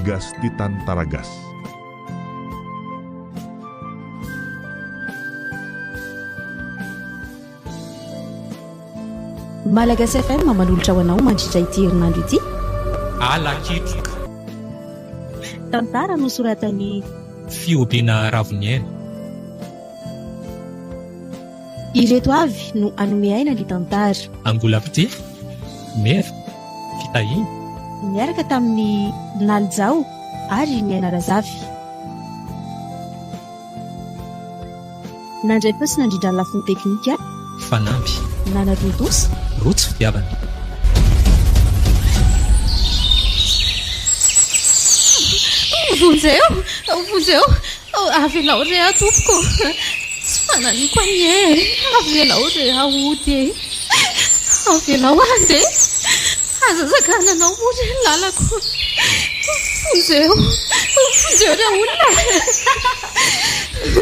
gas di tantara gas. Malagasy FM manolotra ho anao mandritra ity herinandro ity. Alakitroka. Tantara nosoratan'ny Fiompiana Ravoniaina. ireto avy no anome aina ny tantara. Angolapite, Meva, Fitahiny. Miaraka tamin'ny Nalijao ary ny Aina Razafy. Nandray posina nandrindra ny lafiny teknika Fanampy, Nanatontosa. Rotsy fitiavana. Vonjeo, avelao re atompoko. Tsy fananiko anie, avelao re aody e. Avelao ande, azazakananao mory lalako. Vonjeo re olona.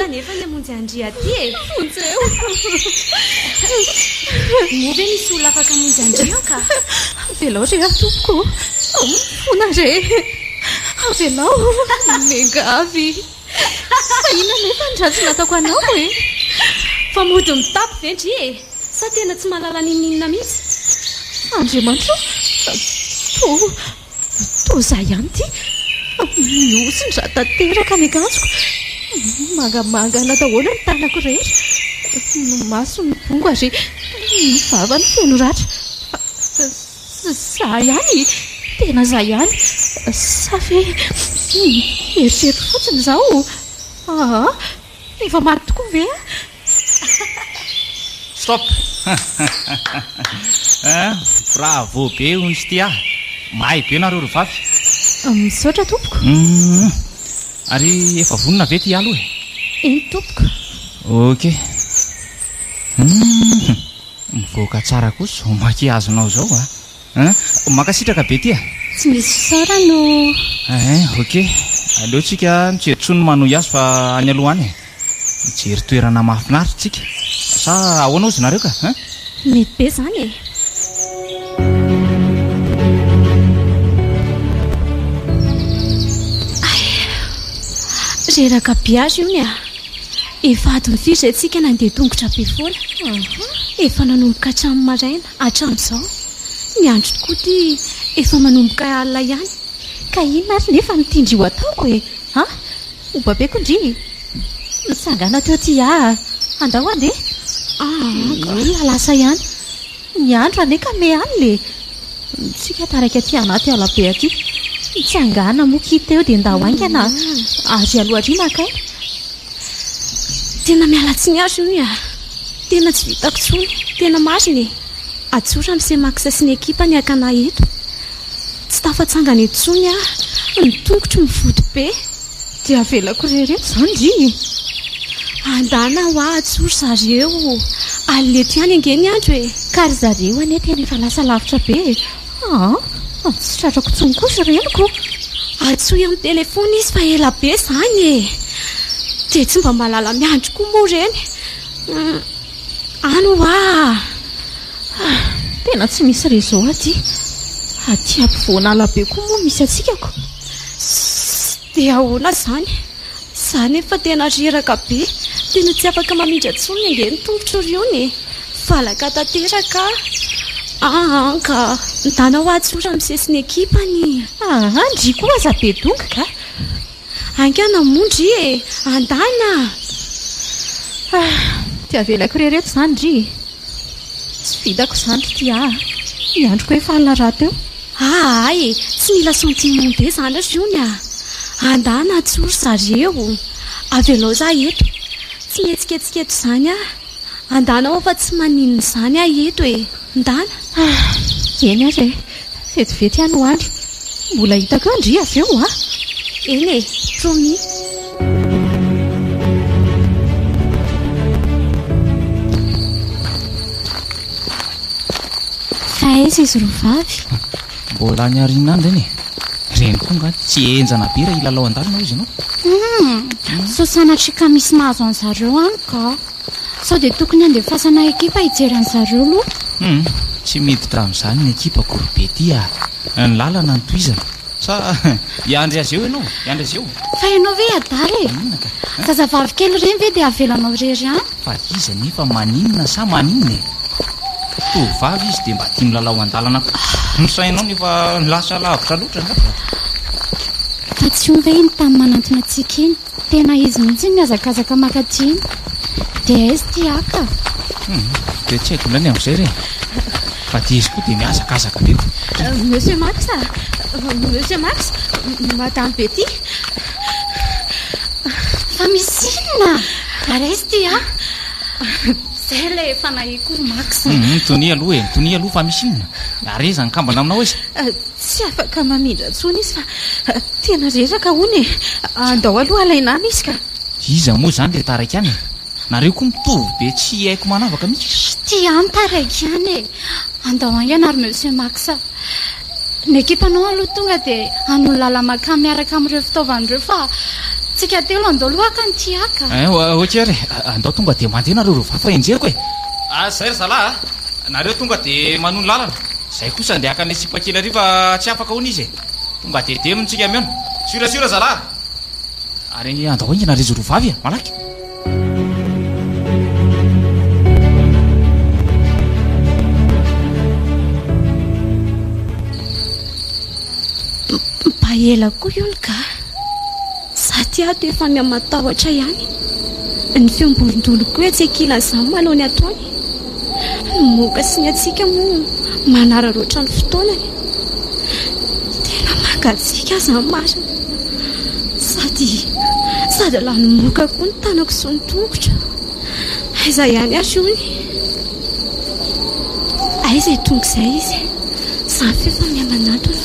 Nefa ny amonjy andria aty e. Vonjeo. Moa ve misy olona afaka amonjy andria ka? Avelao re atompoko. Fona re. Avelao, megavy. Ina nefa ndratsy nataoko anao e. Fa mody mitapy vendry e. Sa tena tsy mahalala ninina mihitsy? Andriamanitro, to za ihany ty. Miosy ndra tanteraka ny akanjoko. Mangamangana daholo ny tanako rehetra. Ny maso ny bongo ary ny vava ny feno ratra. Za ihany, tena za ihany. Sa fe eritreritro fotsiny zao. Efa maty tokoa ve? Stop. Bravo be hono sy ty mahay be nareo rovavy. Misaotra tompoko. Ary efa vonona ve ty aloha e? Eny tompoko. Ok. Mivoaka tsara kosa maki azonao zao makasitraka be ty Tsy misy sora no. Ok. Aleotsika mijery-tsony manohy azy fa any aloha any mijery toerana mahafinaritra tsika. Sa ahoana ozy nareo ka? Mety be zany e. Reraka biazy io ny efa adiny firy zay tsika nandeha tongotra be foana. Efa nanomboka hatramin'ny maraina hatramin'izao. Ny andro tokoa ty efa manomboka alina ihany. Ka inona ary nefa mitindry ho ataoko e? Oba be kondry misangana teo ty andao andeha. Olona lasa ihany. Ny andro ane ka me any le. Tsika taraka aty anaty alabe aty. Mitsangana moky teo dia ndao aingana ary aloharina kay. Tena mialatsiny azy io tena tsy vitako tsony. Tena mariny atsora amin'ny semakisa sy ny ekipa ny akana eto. Tsy tafatsangana etsony ny tongotro mivody be. Dia avelako rehereto izany ry. Andana ho atsoro zareo. Aleto ihany ange ny andro e. Kary zareo ane tena efa lasa lavitra be. Tsy tratrako tsony kosa reniko. Atsoy amin'ny telefona izy fa ela be izany e. Dia tsy mba malala miandro koa moa reny. Ano tena tsy misy réseau aty. Aty ampovoana alabe koa moa misy atsikako. Dia ahoana zany? Zany efa tena reraka be. Tena tsy afaka mamindra tsony ange ny tongotro riony. Valaka tanteraka. Ka ndana ho atsora amin'ny sesiny ekipany. Andry koa aza be donga ka. Angana mondry e. Andana. Dia avelako rehereto izany ry. Tsy vitako izany ty ny androko efa alina raha teo. Ay, tsy mila sentiment be izany ry io Andana atsoro zareo. Avelao za eto. Tsy mihetsiketsiketro izany Andana ho fa tsy maninona izany eto e. Ndana. Eny ary vetivety ihany ho andry. Mbola hitako andry avy eo Eny e, promis. Aiza izy rovavy? Mbola ny ariana andreny reny konga tsy enjana be raha ilalao an-dalana izy ianao. Sosanatrika misy mahazo an'zareo any ka. Sao dia tokony andefasana ekipa hijery an'zareo aloha. Tsy miditra amin'izany ny ekipa korybe ty ny lalana ny toizana. sa iandry azy eo ianao iandry azy eo fa ianao ve adala zazavavy kely reny ve dia avelanao rery any fa iza nefa maninona sa maninona tovavy izy dia mba tia milalao an-dalana nosainao nefa lasa lavitra loatra ngapa fa tsy ova iny tamin'ny manantona antsika iny tena izy mihitsy miazakazaka makaty iny dia izy tiaka dia tsy haiko indray ny amin'izay re fa dia izy koa dia miazakazaka be Monsieur Max, Madame Betty. fa misy inona ary izy tia zay ilay fanahiko Max tony aloha tony aloha fa misy inona areza ny kambana aminao izy Tsy afaka mamindra tsony izy fa tena reraka hony andao aloha alainana izy ka iza moa zany dia taraiky any nareo koa mitovy be tsy haiko manavaka mihitsy tia antaraiky any andao angana ary Monsieur Max ny ekipanao aloha tonga dia an'olala maka miaraka amin'ireo fitaovan'ireo fa tsika telo andao lohaka ny tiaka ohatra re andao tonga dia mandeha nareo ro vafa enjeriko e zay ry zalahy nareo tonga dia manono lalana zay kosa ndia aka ny sipakely ariva tsy afaka hony izy tonga dia demontsika miona surasura zalahy ary andao ingana rezo ro vavy malaky ela koa iolo ka sady ato efa miamatahotra ihany ny fiombolondoloko hoe tsy akilan'izany manao ny ataony moka sy ny atsika moa manararoatra ny fotoanany tena mangatsika zany marina sady lanomoka koa ny tanako sy ny tongotra aiza ihany asony aiza tonga izay izy zany fefa miamanatona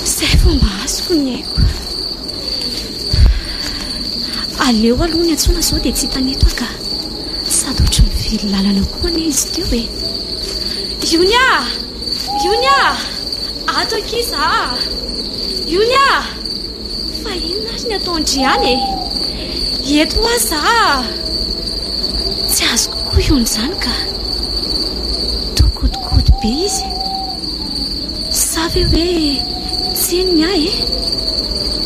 zay fomba azoko ny haiko aleo aloha ny antsona zao dia tsy hitanito ka sady ohatry mively lalana koa ane izy teo e Ionia ato akiza Ionia fa inona ary ny ataondriany eto aza tsy azoko koa iony zany ka tokodikody be izy sa ve hoe tsy ny ahy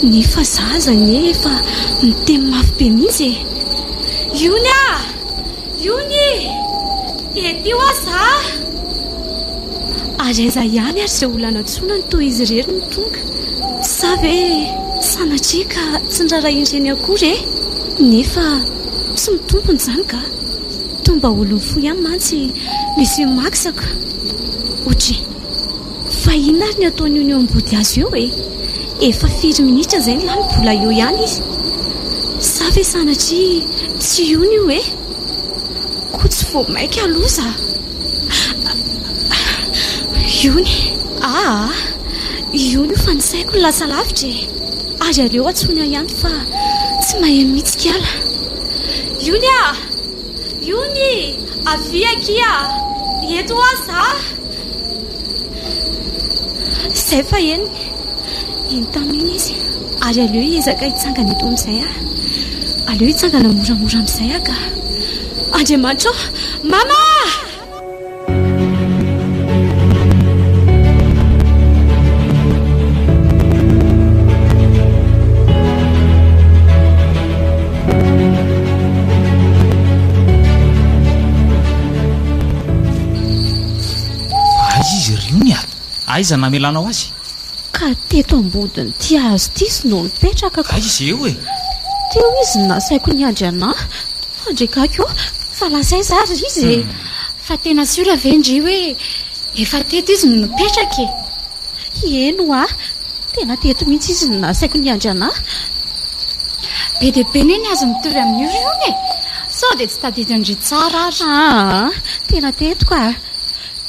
nefa zaza nefa miteny mafy be mihitsy Iony ety ho aza ary aiza ihany ary izay olana antsona ny toy izy rery ny tonga sa ve sanatria ka tsy ndrara indreny akory nefa tsy mitompony zany ka tomba olony fo ihany mantsy misy maksaka otry fa inona ary ny ataony io ny eo ambody azy eo efa 4 minitra zay ny lany bola eo ihany izy sa ve sanatria tsy iony io ko tsy vo maika aloza iony io fa nisaiko ny lasa lavitra ary aleo atsony aho ihany fa tsy mahay mihitsika ala Iony aviakia eto aza zay fa eny taminy izy ary aleo ezaka hitsangana eto amin'izay aleo hitsangana moramora amin'izay ka Andriamanitra mama izy riony aiza namelanao azy ka teto ambodiny ty azo tisy no mipetraka ka izy eo teo izy nasaiko ny andry anahy andrekako fa lasaiza ary izy fa tena sura vendry hoe efa teto izy no mipetraka eno tena teto mihitsy izy nasaiko ny andry anahy be dia be neny azo mitovy amin'ny riony sao dia tsy tadidindry tsara ary tena teto ka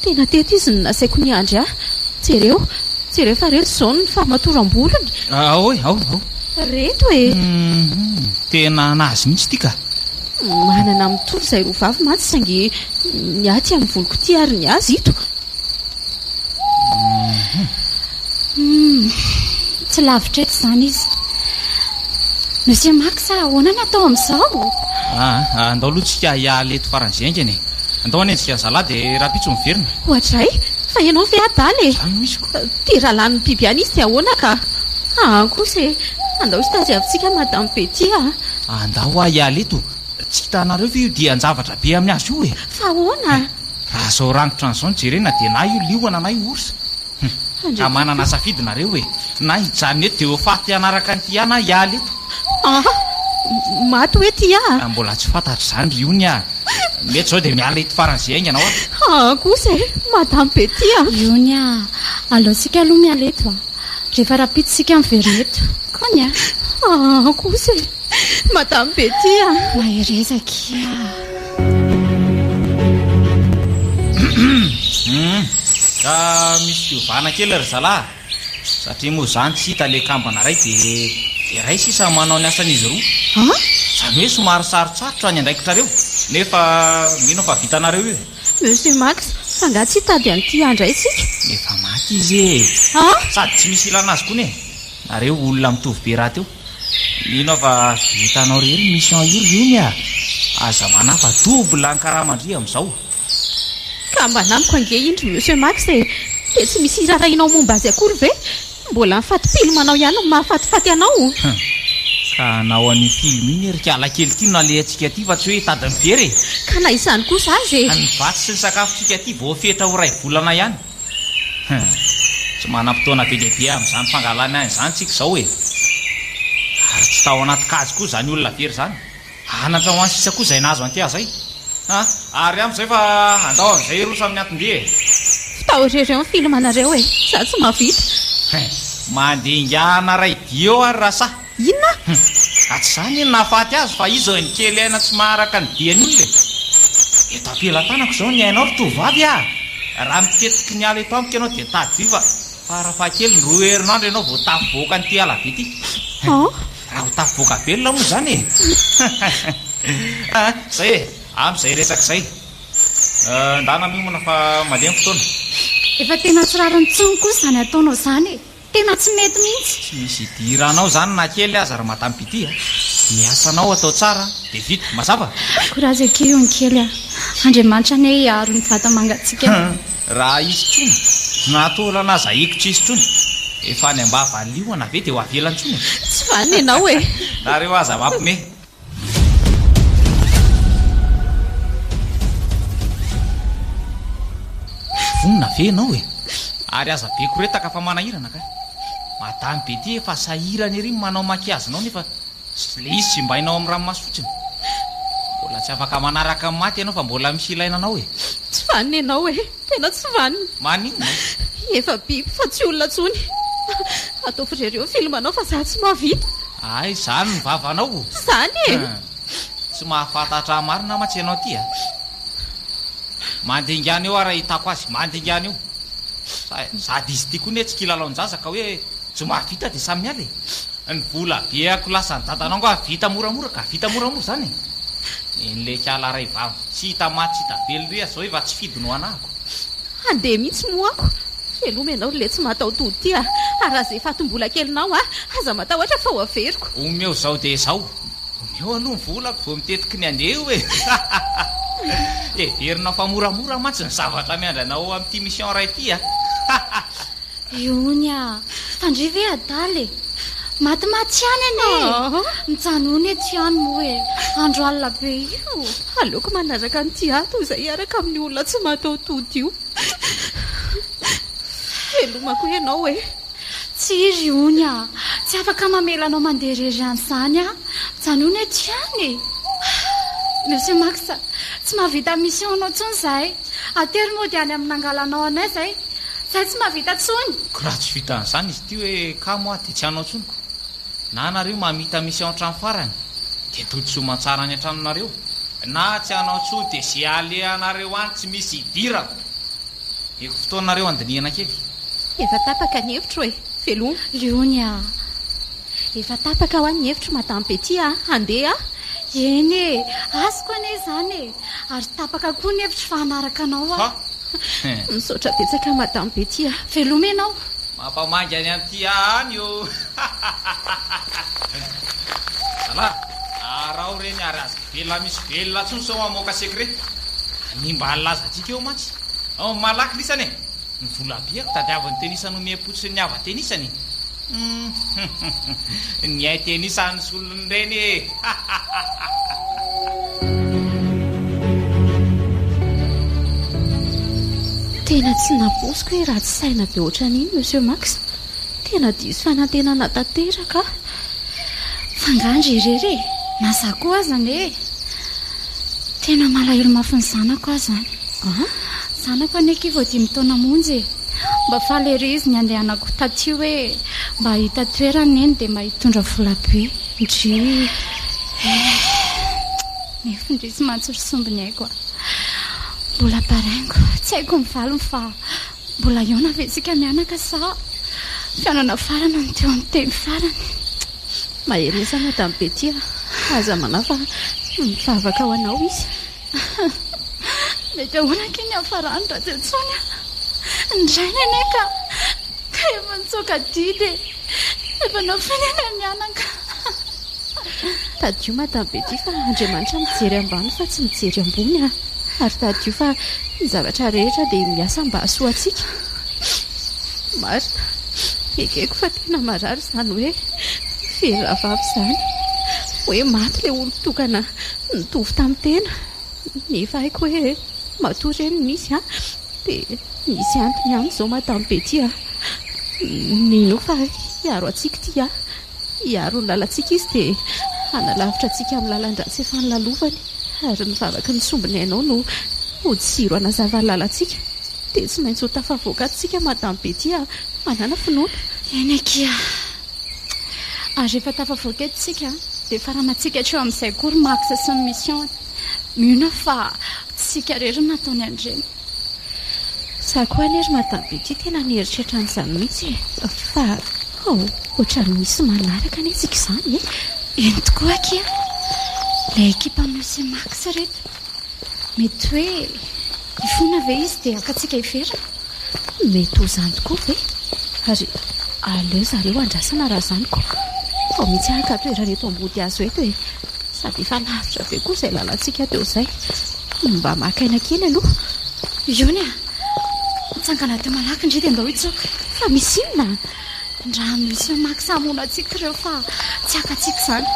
tena teto izy no nasaiko ny andry jereo fa reto zao ny famatoram-bolony ao reto tena nazy mihitsy ty ka manana mitoro izay ro vavy mantsy sangy ny aty amin'ny voloko ty ary ny azy ito tsy lavitra eto zany izy Monsieur Max ahoana ny atao amin'izao andao aloha tsika hialeto faran'izay angeny andao anenjika zalahy dia raha pitso miverina ohatray fa ianao ve adaly zany misy ko ty raha lan'ny biby any izy ty ahoana ka kosa andao sy tazy avitsika madame Betty andao ah ialy eto tsy hitanareo fa io dia anjavatra be amin'ny azy io e fa ahoana raha zao rangotra n'izao ny jerena dia na io liona na io orsa ka manana safidinareo e na hijanona eto dia ho faty anaraka nyty ana ialy eto maty hoe ty mbola tsy fantatra izany ry ony mety zao dia miala eto faran'izay ainganao kosa madame Betty iony alohantsika aloha miala eto rehefa rapitsika mivery eto kony kosa madame Betty maherezaky ka misy fiovana kely ry zalahy satria moa zany tsy hita le kambana ray dia ray sisa manao ny asan'izy roa zany hoe somary sarotsarotra ny andraikitrareo nefa mino fa vitanareo io monsieur Max fanga tsy hitady an'ity andray sika efa maty izy sady tsy misy ilana azy koa ne nareo olona mitovy be raha teo mino fa vitanao rery mission io ry ony aza manafa dobla ny karamandry amin'izao ka mba namiko ange indry monsieur Max dia tsy misy rarahinao momba azy akory ve mbola mifatipilo manao ihany no mahafatifaty anao ka nao an'y film iny erikala kely ty nalehantsika ty fa tsy hoe tady mivery ka na izany kosa azy ny vaty sy ny sakafotsika ty voafetra ho ray volana ihany tsy manam-potoana be dia be amin'izany fangalana any izany tsika izao e ary tsy tao anaty kazy koa zany olona very zany anatra ho any sisa koa izay nazo anty azay ary amin'izay fa andao amin'izay rosa amin'ny atondia fitaorereo ny film anareo e za tsy mahavita mandingana ray dio ary raha sa inona atsy zany iny nahafaty azy fa izy ny kely aina tsy maharaka ny diany iny le eto ampelatanako izao ny ainao ry tovavy raha mitetiky ny ala eto amiko ianao dia tady viva farafahakely ny 2 herinandro ianao vao tafivoaka ny ty ala be ty raha ho tafivoaka belona moa zany zay amin'izay resaka izay ndana miomana fa malemy fotoana efa tena tsy rariny tsony koa zany ataonao zany tena tsy mety mihitsy tsy misy diranao zany na kely aza raha matampity miasanao atao tsara dia vita mazava korazy akeo ny kely andriamanitra ny aro ny vata mangatsika raha izy tsony natolana aza ikotra izy tsony efa ny mba valioana ve dia ho avelany tsony tsy vaniny ianao e nareo aza mampime vonina ve ianao e ary aza be koretaka fa manahirana ka madamy be ty efa sahirany ery manao makiazinao nefa le izy sy mbainao amin'ny ranomasy fotsiny mbola tsy afaka manaraka amin'ny maty ianao fa mbola misy ilainanao e tsy vaniny ianao e tena tsy vaniny maninona efa biby fa tsy olona tsony atao firereo film anao fa za tsy mahavita ay zany ny vavanao zany tsy mahafantatra marina matsy ianao ty mandingana eo ara hitako azy mandingana eo sady izy ty koa ne tsy kilalaonjaza ka hoe tsy mahavita dia samy miala ny vola be ako lasa ny dadanao ngo vita moramora ka vita moramora zany en'le kiala ray vavy tsy hita maty tsy hita velo ry zao efa tsy fidy no anahako andeha mihitsy moako veloma ianao le tsy matao tody ty ary raha zay fatombola kelinao aza matahoatra fa ho averiko omeo zao dia zao omeo aloha ny volako vao mitetiky ny andeha e everinao fa moramora mantsy ny zavatra miandranao amin'ity mission ray ty ony fandry ve adaly matymaty any ane mijanony ety ihany moa e andro alina be io aleoko manaraka nyty ato izay araka amin'ny olona tsy matao tody io velomako ianao e tsy iry ony tsy afaka mamelanao mandeha rery any zany mijanony ety ihany monsieur Max tsy mahavita mission anao tsony zay atery moa dia any amin'ny angalanao anay zay tsy mahavita tsony ko raha tsy vitan'izany izy ty hoe kamo dia tsy hanao tsoniko na nareo mamita mission trano farany dia toditso mantsara ny antranonareo na tsy hanao tsony dia zay alehanareo any tsy misy idirako eko fotoanareo andinihana kely efa tapaka ny hevitro e veloma liony efa tapaka ho any hevitro madame Betty andeha eny azoko ane zany ary tapaka koa ny hevitro fa hanaraka anao misaotra betsaka madame Betty veloma ianao mampamangy any an'ty any io ala arao reny ary azy velona misy velona tsony sao mamoaka secret nimba laza antsika eo mantsy malaky lisany ny volabiako tadiavan'ny tenisa no miapotsy ny ava-tenisany ny ay tenisany solony reny tena tsy naposiko hoe raha tsy saina be ohatran'iny monsieur Max. Tena diso fanantenana tanteraka. Fangandry irery nasa koa azany e. Tena malahelo mafy ny zanako azany. Zanako aneky vao 5 taona monjy. Mba falery izy ny andehanako taty hoe mba hita toerana eny dia mba hitondra vola be. Ndry nefindrisy mantsy sombiny ay koa. Mbola paraingo, tsy haiko mivalony fa mbola iona ve tsika mianaka sa fianana farana ny teo amin'ny teny farany. Mahereza madame Betty, aza manafa mivavaka ho anao izy. Mety ahoana keny afarany raha tsy ntsony ndrainy aneka ka efa nitsoka didy efa nafinena mianaka. Tadio madame Betty fa Andriamanitra mijery ambany fa tsy mijery ambony ary tadio fa ny zavatra rehetra dia miasa mba hasoantsika. Marina, ekeko fa tena marary izany hoe veravavy izany hoe maty ilay olo-tokana nitovy tamin'ny tena. Nefa haiko hoe matory eny misy dia misy antony ihany izao madame Betty nino fa hiaro antsika ty hiaro ny lalantsika izy dia analavitra antsika amin'ny lalan-dratsy efa nylalovany ary mivavaka ny sombiny ainao no jiro anazava ny lalantsika dia tsy maintsy ho tafavoaka antsika madame Betty manana finoana. Eny akia ary rehefa tafavoaka etontsika dia faranatsika treo amin'izay kory max sy ny mission mihona fa tsika rery nataony andreny. Za koa anery madame Betty tena nieritreritra an'izany mihitsy fa ohatrany misy manaraka ane tsika izany eny tokoa akia ilay ekipa monsieur Max reto mety hoe ifona ve izy dia akatsika iverana. Mety ho izany tokoa ve ary aleo zareo andrasana raha izany koa ao mihitsy akatoerana eto ambody azo eto sady efa lavitra be koa izay lalantsika teo izay mba makaina kely aloha. Iony mitsangana teo malaky indray dia mba ho itsoka fa misy inona ndra monsieur Max hamono antsika ireo fa tsy akatsika izany.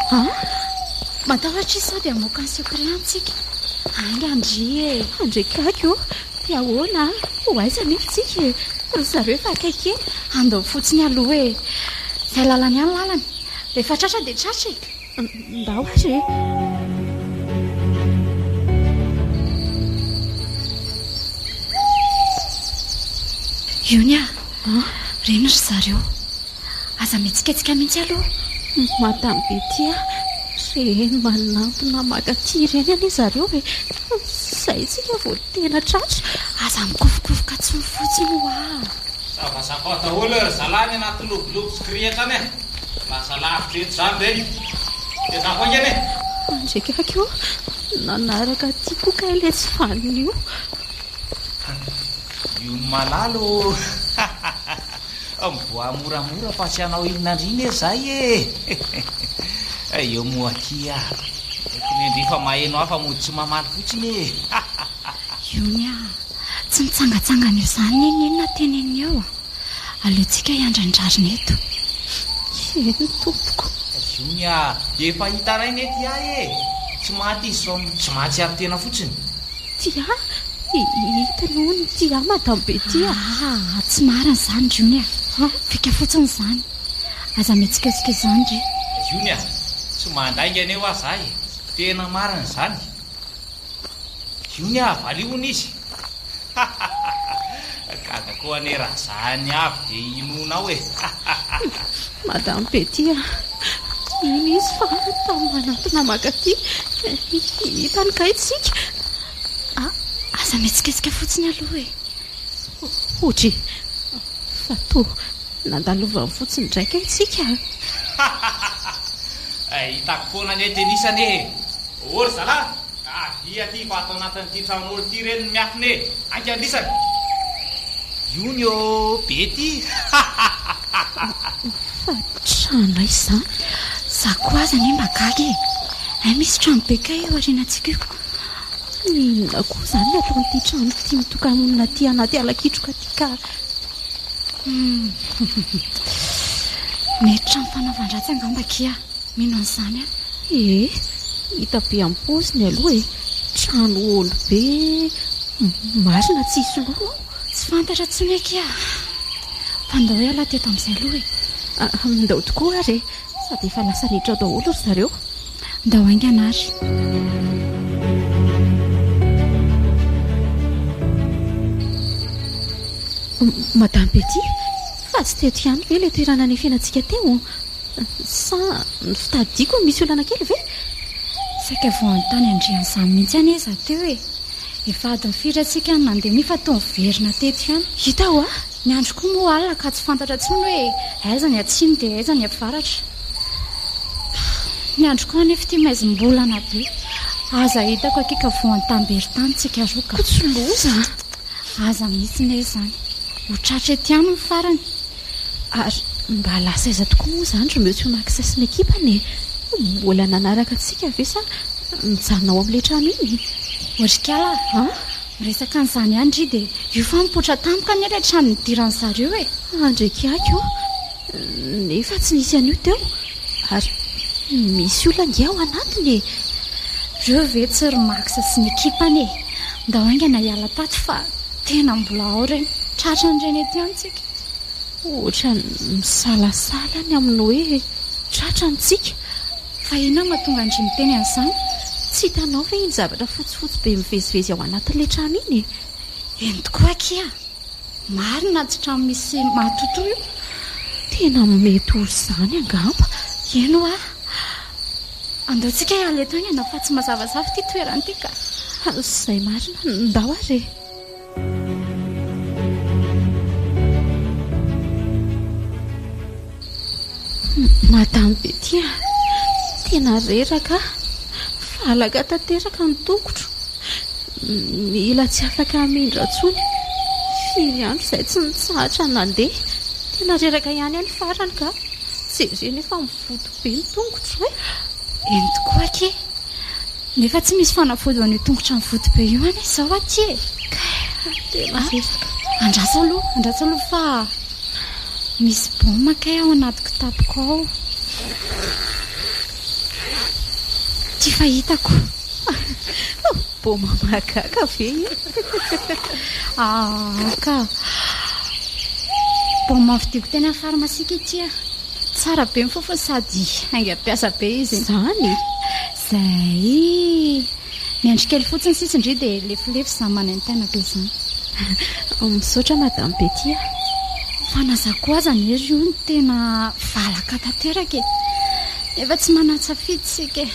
Matahotra izy sao dia amoaka ny secret antsika. Angy andry andre kako dia ahoana ho aiza nefa tsika ry zareo efa akaiky andao fotsiny aloha izay lalany ihany lalany rehefa tratra dia tratra ndao ary Iony reny ry zareo aza metsiketsika mihitsy aloha madame Betty reny manantona makaty reny ane zareo izay tsika vao tena tratra aza mikofokofoka tsy mifotsiny zavazava daholo ry zalany anaty lobolobo sy kriatra any lasa lavitra eto izany reny dia zakoangeny andraiky akeo nanaraka tiako ka ilay tsy vaniny io io ny malalo mboa moramora fa tsy anao inonandriny zay eo moakia nendrefa maheno hafa mody tsy mamaly fotsiny Iony tsy mitsangatsangana io izany inona teneny eo aleontsika hiandrandrarina eto eny tompoko. Iony efa hitarainy ety tsy maty izy sao tsy mahatsiary tena fotsiny tia hitanao ny tia madame Betty tsy marina izany Iony fika fotsiny izany aza metsiketsika izany ry Iony tsy mandainga aneo aza tena marina izany Iony valiony izy gaga koa ane raha zany avy dia inonao madame Betty iny izy fa tamin'ny manatona makaty hitany kaitsika aza metsiketsika fotsiny aloha otry fa to nandalovany fotsiny ndraika itsika hitako foana ny tenisany ory zala ia ty fa atao anatin'ity tranon'olo ty reny miafiny anky andrisany Iony Betty fa trano izany za koa aza ny mba gagy misy trano be kay eo arinantsika io inona koa izany ny ataon'ity trano tia mitokamonina ty anaty alakitroka ty ka mety trano fanaovandra-tsy angamba kia mino an'izany a hita be am-poziny aloha trano olo be marina tsy hisy loha tsy fantatra tsy hoe kia fa ndao hoe ala teto amin'izay aloha mindao tokoa ary sady efa lasa rehetra daholo ry zareo ndao ainganary madame Betty fa tsy teto ihany ve ilay toerana ny fiainantsika teo sa ny fitadiako misy olana kely ve saika voantany andrian'izany mihitsy any iza teo hoe efa adiny firy atsika ny nandeha mi fa tao miverina teto ihany hita ho ny andro koa moa alina ka tsy fantatra tsony hoe aiza ny atsiny dia aiza ny avaratra ny andro koa anefa tia maizim-bolana be aza hitako akeka voantamberytany tsika roka tsy loza aza mihitsy ne izany ho tratra ety any ny farany ary mba lasa aiza tokoa moa izany ry monsieur Maxas ny ekipany mbola nanaraka antsika ve sa mijanonao amin'ilay trano iny orikala miresaka an'izany ihany ry dia io fa mipotra tampoka ny ilay trano nidiran'ny zareo e andrekako nefa tsy nisy an'io teo ary misy olana ao anatiny ireo ve tsy ry Max sy ny ekipany e ndao aingana hiala tato fa tena mbola ao reny tratra nyreny ety antsika ohatra misalasala ny amin'ny hoe tratra ntsika fa inona mahatonga andry miteny an'izany tsy hitanao ve iny zavatra fotsifotsy be mivezivezy ao anatin'ilay trano iny eny tokoa kia marina tsy trano misy mahatoto io tena mety ho izany angamba eno a andeontsika hiala eto aingana fa tsy mazavazava ty toerana ty ka izay marina ndao ary madame Betty tena reraka falaka tanteraka ny tokotro mila tsy afaka hamindra ntsony firy andro izay tsy nitsahatra nandeha tena reraka ihany any farany ka jereny efa mivoto be ny tongotro eny tokoa ke nefa tsy misy fanafody ho an'io tongotra mivoto be io any izao aty tena reraka andrasa aloha fa misy boma kay ao anaty kitapoko ao ty fahitako boma mahagaga ve ka boma vidiko teny amin'ny farmasika ity tsara be mifofony sady aingam-piasa be izy izany zay miandrikely fotsiny sisindry dia lefilefy izany manay ny tenako izany misaotra madame Betty fanazako aza ny ery io ny tena valaka tanteraka efa tsy manatsafidy sika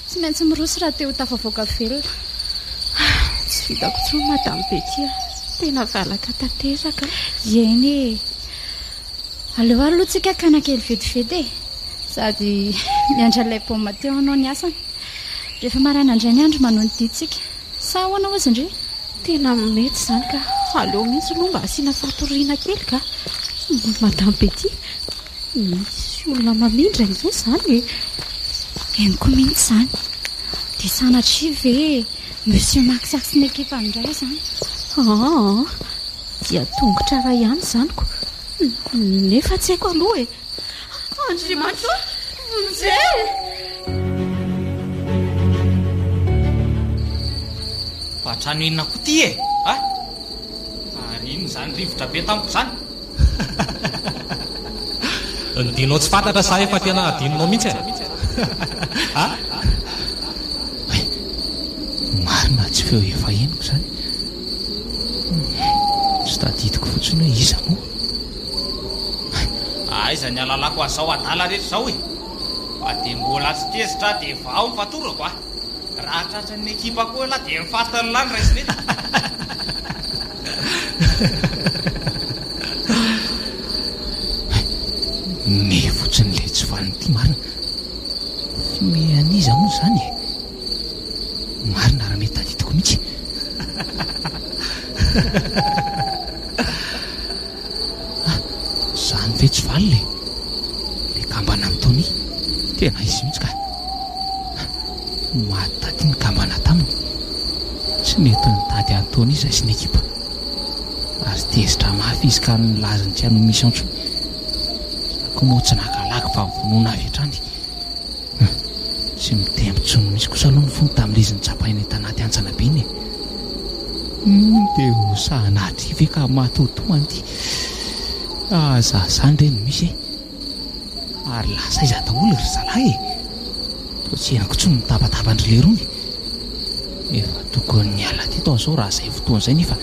tsy maintsy mirosy raha teo tafavoaka velona tsy vitako tsony madame Betty tena valaka tanteraka eny aleo ary aloha tsika kanakely vedivedy sady miandra ilay boma teo anao ny asany rehefa maraina indray ny andro manao ny ditsika sa hoana ozy indri tena mety izany ka aleo mihitsy aloha mba asiana fatoriana kely ka madame Betty misy olona mamindra izao izany eniko mihitsy izany dia sanatria ve monsieur Max sy ny ekipa indray izany dia tongotra raha ihany izanyko nefa tsy haiko aloha Andriamanitra trano inona koa ty ary iny zany rivotra be tamiko zany ndinao tsy fantatra sa efa tena adinonao mihitsy marina tsy feo efa eniko zany tsy tadidiko fotsiny hoe iza moa aiza ny alalako azao adala rehetra zao fa dia mbola tsy tezitra dia vao mifatorako raha tratra ny ekipa koa lah dia mifatany lany raisiny me fotsiny le tsy valiny ty marina me aniza moa zany marina raha mety tadidiko mihitsy zany ve tsy valy le kambana amin'tony tena izy mihitsy ka mahatady ny kambana taminy sy netiny tady antaony izy sy ny ekipa ary tezitra mafy izy ka nylazany tsy hanao misy antso ko moa tsy nakalaky fa vonoana avy hatrany tsy mitembontsony misy kosa aloha ny fony tamin'ilay izy nitsapaina tanaty antsana be iny dia ho sahanahitry ve ka matotoanty zany reny misy ary lasa izy ataolo ry zalahy to tsy henako tsy mitapatapandry le rony efa tokony niala ty tao zao raha izay fotoan'izay nefa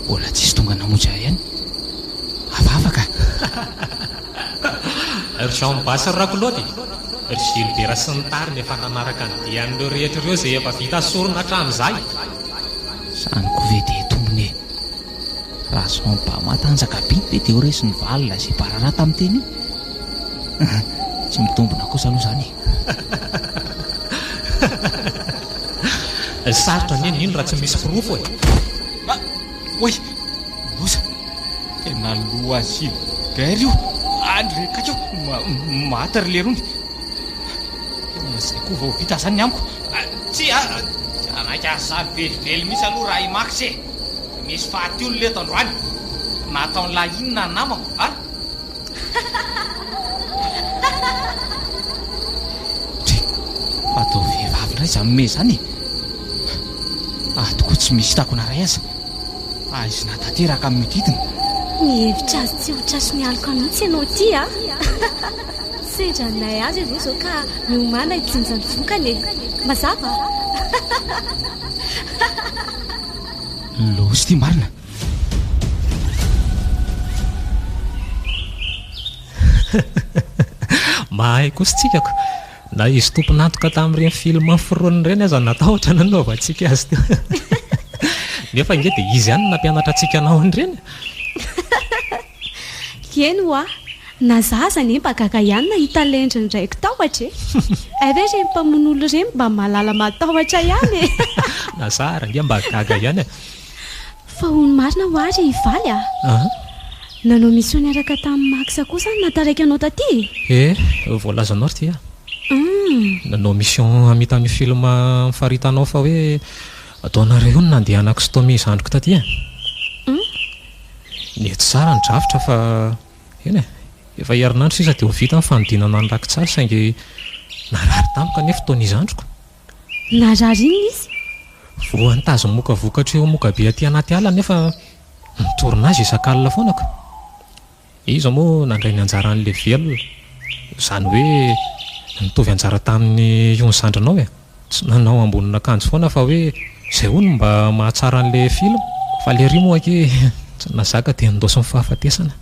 mbola tsisy tonga namonjy ahy ihany avavaka ry Jean-Basy Rakolody ry Gilbert sy ny tariny efa nanaraka ny dian'ireo rehetra ireo izay efa vita sorona hatramin'izay sany kovety tombony raha sompa matanjaka be dia eo resy ny valina izay barara tamin'ny teny tsy mitombona kosa aloha izany sarotra ny ino raha tsy misy pirofo e oy loza tena loha Gilbert io andrekaka io maty ry le rony zay koa vao vita zany ny amiko tsy anaka sary velively misy aloha raha imaksy misy faty olo le tandroany nataon'la inona namako atao vehivavy ndray zanome zany tokoa tsy misy hitako naray aza izy natateraka amin'ny didiny ny hevitra azy tsy ohatrasy mialoko mihitsy ianao ty sedranay azy aloha zao ka miomana itsinjany vokany mazava losy ty marina mahay kositsikako na izy tomponantoka tamin'ireny film fironiny ireny aza natahotra nanaovantsika azy teo nefa inge dia izy ihany nampianatra antsika anao an'ireny eny ho na zaza ny mba gaga ihany na hita lendriny ndraiky tahotra ave reny mpamon'olo reny mba mahalala matahotra ihany na zara nge mba gaga ihany fa hony marina ho ary hivaly nanao misy niaraka tamin'ny maksa kosa ny nataraiky anao taty voalazanao ry ty nanao mission amitan'ny film mifaritanao fa hoe ataonareo ny nandehanako stomi zandroko taty nety tsara ny drafitra fa eny efa herinandro sisa dia ho vita ny fanodinana ny raky tsara saingy narary tampoka nefa fotoan'izandroko narary iny izy voany tazo moka vokatra eo moka be aty anaty ala nefa nitorina azy isan-kalina foanako izy moa nandray ny anjaran'le velona izany hoe nitovy anjara tamin'ny io ny zandranao tsy nanao ambonina akanjo foana fa hoe izay hono mba mahatsara an'le film fa le ry moa ke tsy nazaka dia nindosy ny fahafatesana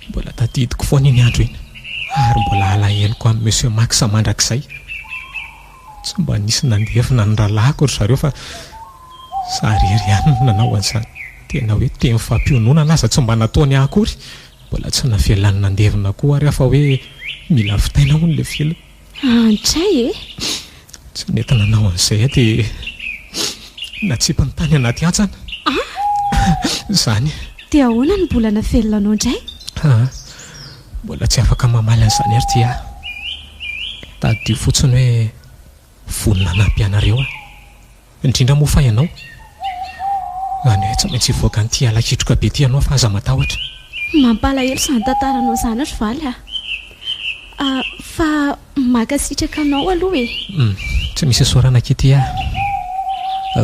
mbola tadidiko foana iny andro iny ary mbola alahelo amin'ny monsieur Max mandrakizay tsy mba nisy nandefina ny rahalahyko ry zareo fa sarery ihany nanao an'izany tena hoe teny fampiononana aza tsy mba nataony akory mbola tsy navelany nandevina koa ary afa hoe mila fitaina hono le film antray tsy nety nanao an'izay dia natsipy ny tany anaty antsana zany dia ahoana ny mbola navelona anao indray mbola tsy afaka mamaly an'izany ary ty tadio fotsiny hoe vonona nampy anareo indrindra moa fa ianao any hoe tsy maintsy voaka nyty alakitroka be ty ianao fa aza matahotra mampalahelo izany tantaranao izany ry valy fa makasitraka anao aloha tsy misy sorana kity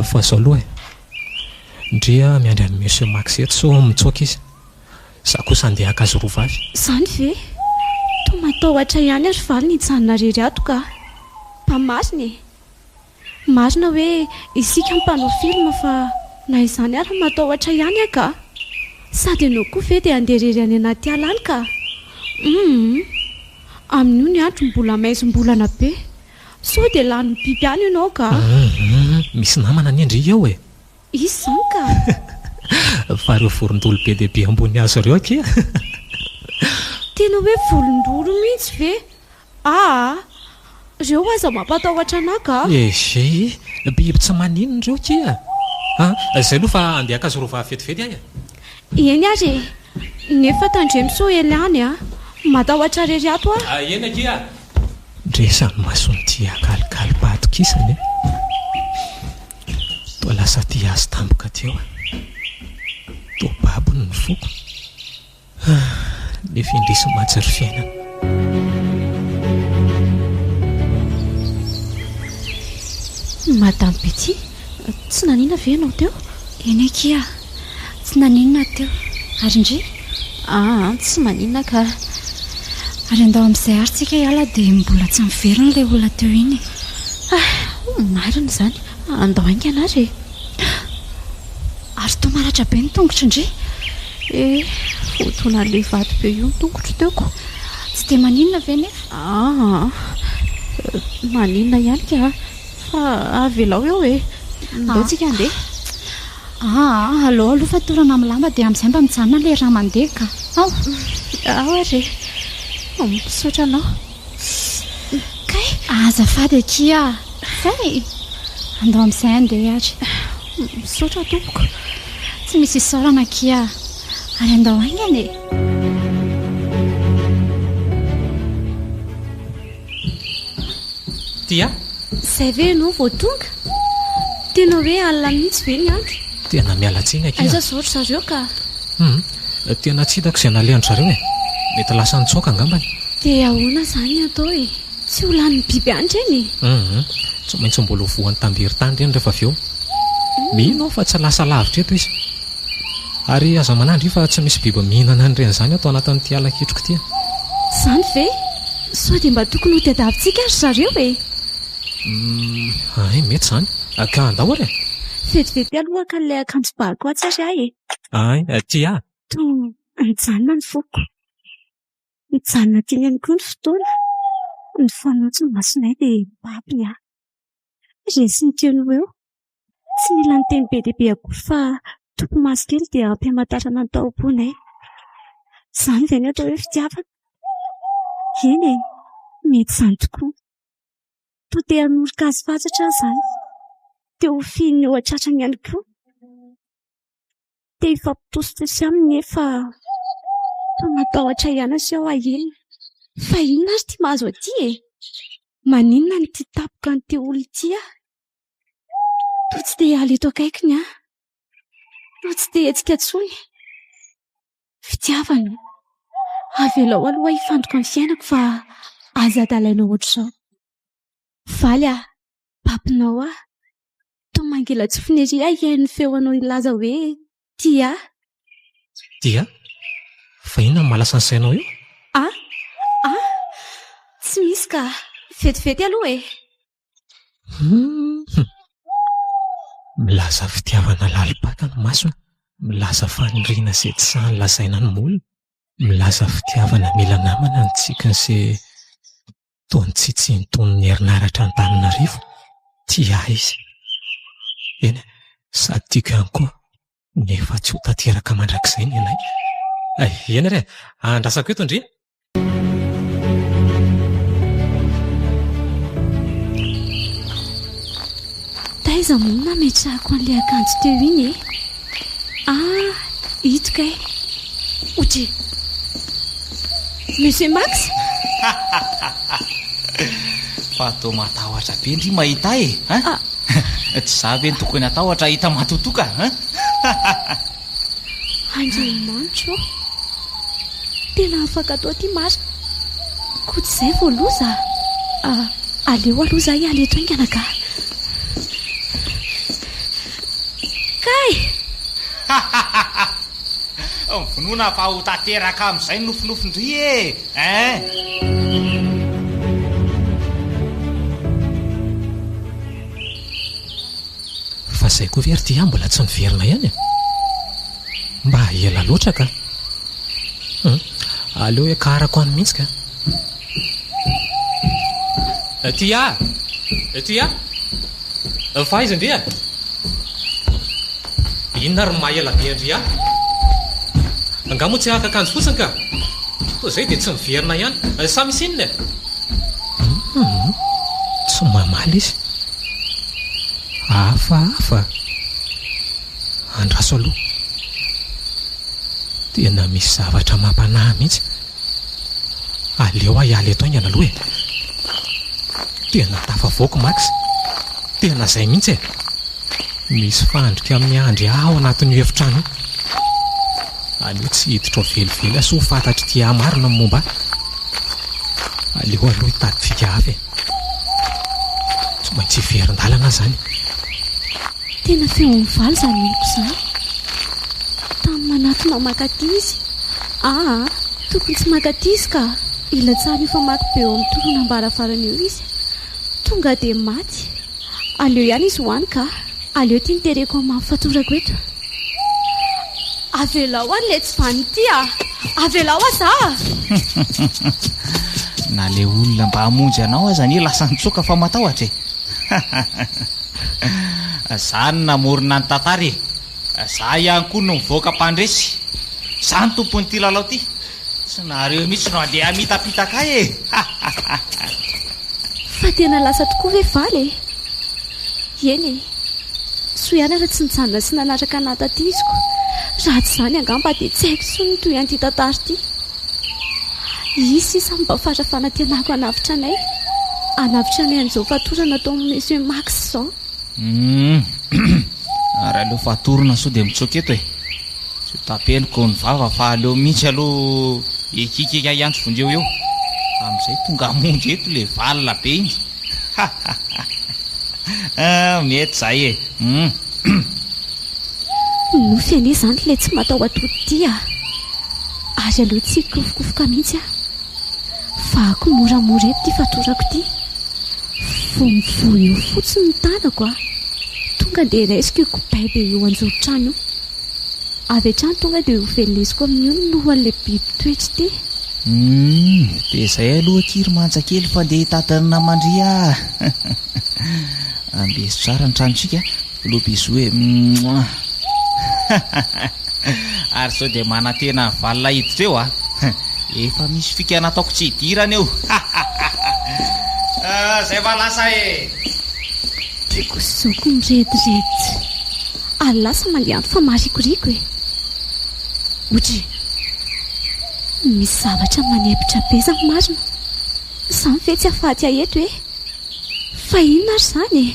fa zao aloha ndria miandry any monsieur Max eto so mitsoaka izy za kosa andeha akazo roa vavy izany ve to matahotra ihany ary valy nijanona rery ato ka mpamariny marina hoe isika mpanao film fa na izany ary matahotra ihany aka sady ianao koa ve dia andeha rery any anaty ala any ka amin'io ny andro mbola maizom-bolana be so dia lany biby any ianao ka misy namana ny endry eo izy izany ka fa reo vorondolo be dia be ambony azo ireo ake tena hoe volondolo mihitsy ve reo aza mampatahotra anaka biby tsy maninona reo kia zay aloha fa andeha akazo roa vetivety ahy eny ary nefa tandremy so eliany matahotra rery ato eny akia ndresany masony ty akalikaly-bato kisany toa lasa ty azy tampoka teo toa babony ny foko nefa indrisy matsary fiainana. Madame Betty, tsy nanina ve ianao teo? Eny kia, tsy naninona teo. Ary ndry? Tsy maninona ka. Ary andao amin'izay aritsika hiala dia mbola tsy miverina ilay olona teo iny. Marina izany, andao haingana ary. Ary toa maratra be ny tongotro ndry? Fotona le vato be io ny tongotro teoko. Tsy dia maninona ve nefa? Maninona ihany ka. Fa avelao eo ndaotsika andeha. Aleo aloha fa torana amin'ny lamba dia amin'izay mba mijanona ilay raha mandeha ka. Ary misaotra anao. Kay azafady akia. Zay andao amin'izay andeha ary. Misaotra tompoko. Tsy misy isaorana kia. Ary andao haingana e. Tia? Zay ve ianao vao tonga? Tena hoe alina mihitsy ve ny andro? Tena miala tsiny akia. Aiza saotra zareo ka? Tena tsy hitako izay naleandry zareo mety lasa nitsoaka angambany. Dia ahoana izany atao e? Tsy ho lanin'ny biby andry eny. Tsy maintsy mbola voan'ny tambiry-tany ireny rehefa avy eo. Mino fa tsy lasa lavitra eto izy. Ary aza manandry fa tsy misy biby mihinana an'ireny izany atao anatin'ity ala ketroko ity. Izany ve? Sao dia mba tokony ho tadiavintsika ary zareo e? Mety izany. Ka andao ary. Vetivety aloha ka ilay akanjo bako atsary ahy e. Tia. Toa mijanona ny foko. Mijanona tiany ihany koa ny fotoana. Ny fanaotsy ny masonay dia babiny ahy. Resy ny teny eo. Tsy mila ny teny be dia be akory fa toko maso kely dia ampiamatarana ny taoponay. Izany ve ny atao hoe fitiavana? Eny mety izany tokoa. Toa te hanoroka azy fatsatra izany. Te ho fihin'ny eo an-tratrany ihany koa. Te hifampitositosy aminy nefa toa matahotra ihany sy ao ahilina. Fa inona ary ty mahazo aty e? Maninona ny ty tapoka ny ty olona ity ah? Toa tsy te hiala eto akaikiny ah? Toa tsy te hetsika intsony. Fitiavana. Avelao aloha hifandoka ny fiainako fa aza adalaina ohatr'izao. Valy ah, papinao ah. Toa mangela tsofiny ery ah hihain'ny feonao ilaza hoe tia. Tia? Fa inona ny malasa ny sainao io? Tsy misy ka. Vetivety aloha e. Milaza fitiavana lalipaka ny masona. Milaza faniriana izay tsy sahy lazaina ny molona. Milaza fitiavana mila namana ny tsikany sy toa ny tsitsiny toy ny herinaratra ny Antananarivo. Tia izy. Eny, sady tiako ihany koa nefa tsy ho tanteraka mandrakizay ny anay. Eny re, andrasako eto ndry. Taiza monina metrahako an'ilay akanjo teo iny e? Hito kay. Ohatry. Monsieur Max? Fa toa matahotra be ndry mahita e. Tsy za ve ny tokony atahotra hita matotoka? Andriamanitra ô. Tena afaka atao ty marina. Koa tsy izay vao loza. Aleo aloha za hiala eto haingana ka. Kay! Vonoina fa ho tanteraka amin'izay nofinofindry e. Fa izay koa very tia mbola tsy miverina ihany. Mba ela loatra ka. Aleo hoe karako any mihitsy ka. Tia! Fa izy ndria? Inona ary mahela be andria? Angamo tsy haka akanjo fotsiny ka. Toa izay dia tsy miverina ihany. Sa misy inona? Tsy mamaly izy. Hafa. Andraso aloha. Tena misy zavatra mampanahy mihitsy. Aleo aho hiala eto haingana aloha e. Tena tafavoako Max. Tena izay mihitsy e. Misy fandrika amin'ny andry aho anatin'ny efitrano. Aleo tsy hiditra ao velively so fantatry ty marina ny momba. Aleo aloha hitady fikavy e. Tsy maintsy hiverin-dalana zany. Tena feo mivaly zany miloko izany. Tamin'ny manatona makaty izy. Tokony tsy makaty izy ka ilatsany io fa maky be eo amin'ny torona ambaravarana eo izy. Tonga dia maty. Aleo ihany izy hoany ka aleo tia nitereko amin'ny fatorako eto. Avelao an'ilay tsy vany ity avelao aza. Na le olona mba hamonjy anao aza nie lasa nitsoka fa matahotra e. Zany namorona ny tantara e. Za ihany koa no mivoaka mpandresy. Zany tompon'ity lalao ty. Tsy nareo mihitsy no andeha mitapitaka e. Fa tena lasa tokoa ve valy e? Eny e. So ihany raha tsy nijanona sy nanaraka anatatiziko. Raha tsy zany angamba dia tsy haiko so ny toy an'ity tantara ity. Izy sisa mba farafanantenako anavitra anay. Anavitra anay an'izao fatorana atao amin'ny Monsieur Max izao. Raha aleo fatorana so dia mitsoka eto e. Tsy tapeniko ny vava fa aleo mihitsy aloha ekikeka ihany vondreo eo. Amin'izay tonga hamonjy eto le valina be iny. Mety izay e. Nofy anie izany ilay tsy matao atody ity ary aleo tsy hikofokofoka mihitsy fa ako moramora eto ty fatorako ity. Vomivoy eo fotsiny ny tanako tonga dia raisiko io kopay be eo anjoron-trano io. Avy hatrany tonga dia hovelesiko amin'ny olo noho an'ilay biby toetra ity. Dia izay aloha kiry-mantsa kely fa andeha hitady namandria. Ambeso tsara ny tranotsika loha izy hoe ary sao dia manantena valina hiditra eo efa misy fika nataoko tsy hidirana eo. Zay valasa e. Teko zoko miredirety alasa malianto fa marikoriko e. Otry misy zavatra manepitra be zany marina. Zany ve tsy afaty aeto e. Fa inona ary zany e.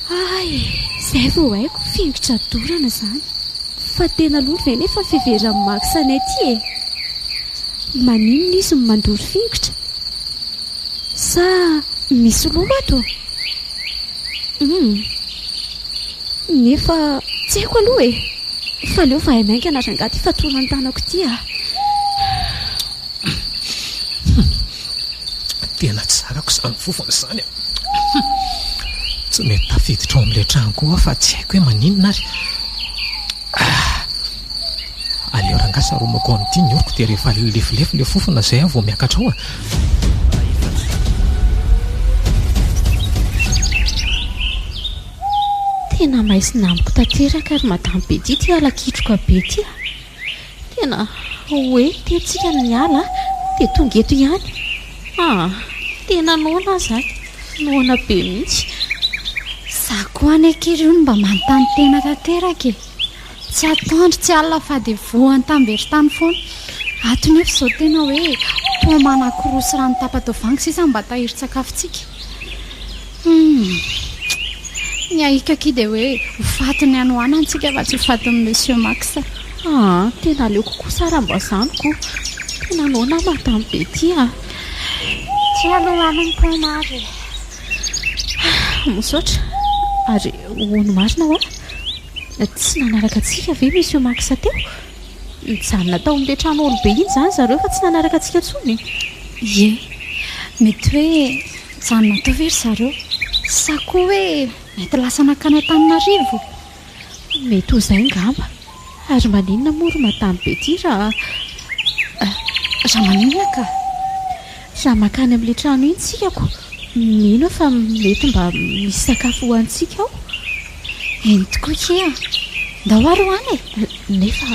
Ay, zay vao haiko fingotra dorana zany. Fa tena lolo ve nefa fiveran'ny maksanay ity e. Maninona izy no mandory fingotra? Sa misy lolo ato? Nefa tsy haiko aloha e. Fa aleo vahay mainka narangaty fatorany tanako ity Tena tsy zakako izany fofona izany tsy mety tafiditra ao amin'ilay trano koa fa tsy haiko hoe maninona ary. Aleo rangasaromako amin'ity ny oriko dia rehefa lefilefy ilay fofona izay vao miakatra ao Tena maisina amiko tanteraka ary madamo be ity ty alakitroka be ity tena hoe tentsika ny ala dia tonga eto ihany. Tena noana zany noana be mihitsy. Za koa any akery io mba manontany tena tanteraka e. Tsy atandro tsy alina fa dia voany tambery-tany foana. Ato nefa izao tena hoe pomana korosy rano tapa-tovango sisa mba tahiry-tsakafontsika. Ny ahikaki dia hoe hofatiny any hoana antsika fa tsy hofatiny Monsieur Max. Tena aleo kokoa sara mba zany koa. Tena noana madamo be ity Tsy aloha any ny pomary misaotra ary hono marina ho tsy nanaraka antsika ve Monsieur Max teo? Mijanona tao amin'ilay trano olobe iny zany zareo fa tsy nanaraka antsika intsony. Ie, mety hoe mijanona tao very zareo sa koa hoe mety lasa nakany Antananarivo. Mety ho izay ngamba. Ary maninona moa madamo be ity raha maninona ka? Raha makany amin'ilay trano iny tsikako mino fa mety mba misy sakafo hoantsika ao. Eny tokoa kia ndao ary hoany nefa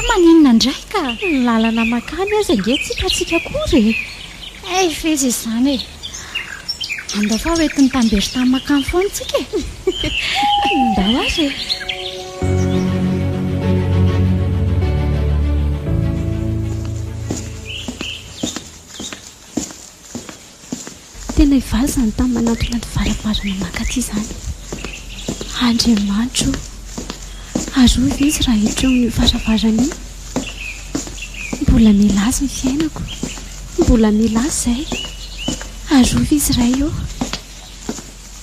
maninona indray ka? Lalana makany azy ange tsika kory feza izany andao fa hoentiny tambery tany makany foana tsika ndao azy nilatsana ivazany tamin'ny manatona ny varavarana makaty izany. Andriamanitro, arova izy raha hiditra amin'ny varavarana iny. Mbola milaza ny fiainako, mbola milaza izay. Arova izy raha eo.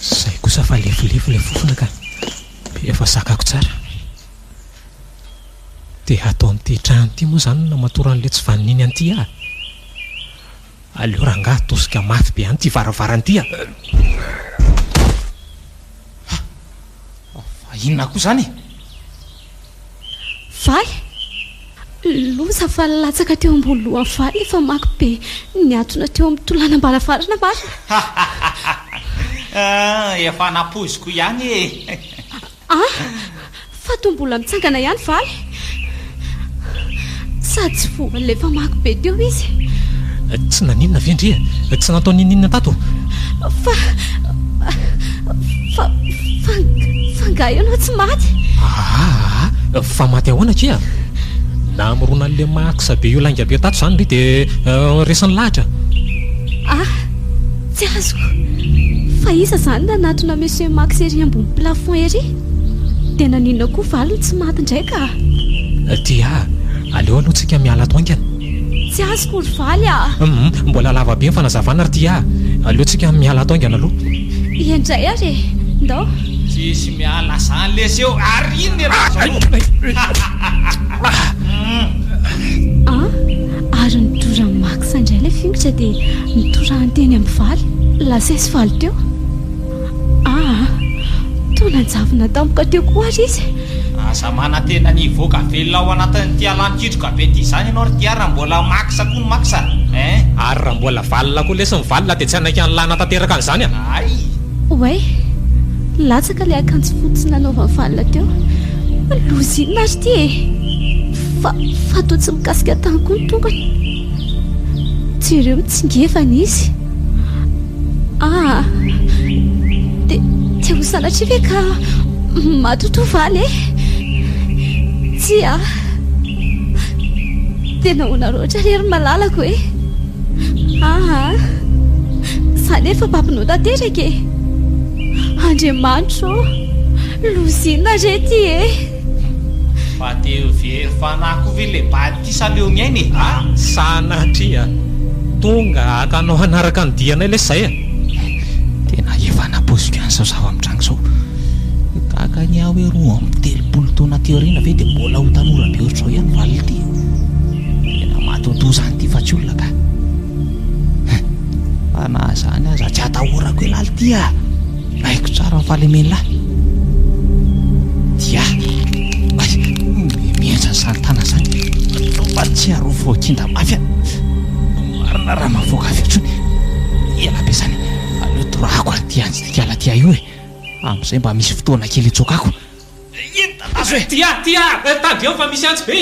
Izay kosa fa lefolefo ilay fofona ka efa zakako tsara. Dia atao n'ity trano ity moa izany no matoran'ilay tsy vaniny an'ity aho. Aleo rangahy tosika mafy be an'ity varavaran'ity aho. Inona koa izany? Valy, loza fa latsaka teo ambony lohan'ny valy efa maky be niatona teo amin'ny tolanam-baravarana marina. Efa napoziko ihany e. Fa toa mbola mitsangana ihany valy. Sady tsy voan'ilay efa maky be teo izy. Tsy naninona vendria, tsy natao ninina tato. Fangahy ianao tsy maty. Fa maty ahoana tria? Namorona an'ilay makisa be io lainga be tato izany ry dia resany lahatra. Tsy azoko. Fa iza izany nanatona monsieur Max ery ambony plafond ery. Tena ninona koa valy tsy maty ndraika. Dia aleo aloha tsika miala ato aingana. Tsy azoko ry valy Mbola lava be ny fanazavana ry dia aleo tsika miala ato aingana aloha. Indray ary ndao. Tsisy miala izany leseo ary iny Ary nidorany Max indray ilay fingotra dia nidorany teny amin'ny valy. Lasa sy valy teo. Toa nanjavona tampoka teo koa ary izy. Asa mana tena nivoaka velona ao anatin'ity alankitroka be ity izany ianao ry tia raha mbola makisa koa ny makisa. Ary raha mbola valina koa lesy ny valina dia tsy anaiky an'lana tanteraka an'izany Ay. Oay, latsaka ilay akanjo fotsy nanaovan'ny valina teo. Lozinina ary ty fa toa tsy mikasika tany koa ny tongony. Jereo mitsingevana izy. Dia ho sanatria ve ka matoto valy Tsia, tena hoana roatra rery malalako izany efa pampinao tanteraka Andriamanitro, lozina rety Fa teo very fanako ve le bady saleo miainy sanatria tonga akanao hanaraka ny dianay ilay zay Tena efa napoziko ihany sao zava-mitrango sao. Tahaka ny aho hoe 20 taona teoriana ve dia mbola ho tanora be ohatrao ihany valy ity. Tena matoto izany ity fa tsy olona ka. Fa na izany aza tsy atahorako elaly ity haiko tsara ny fahalemen'lahy. Dia mientsany santana izany fa tsy aro voakinda mafy marina raha mavoaka avy otrony. Ela be izany aleo torako aty anjy tia io amin'izay mba misy fotoana kely itsokako. Azo tia tady eo fa misy antsy be.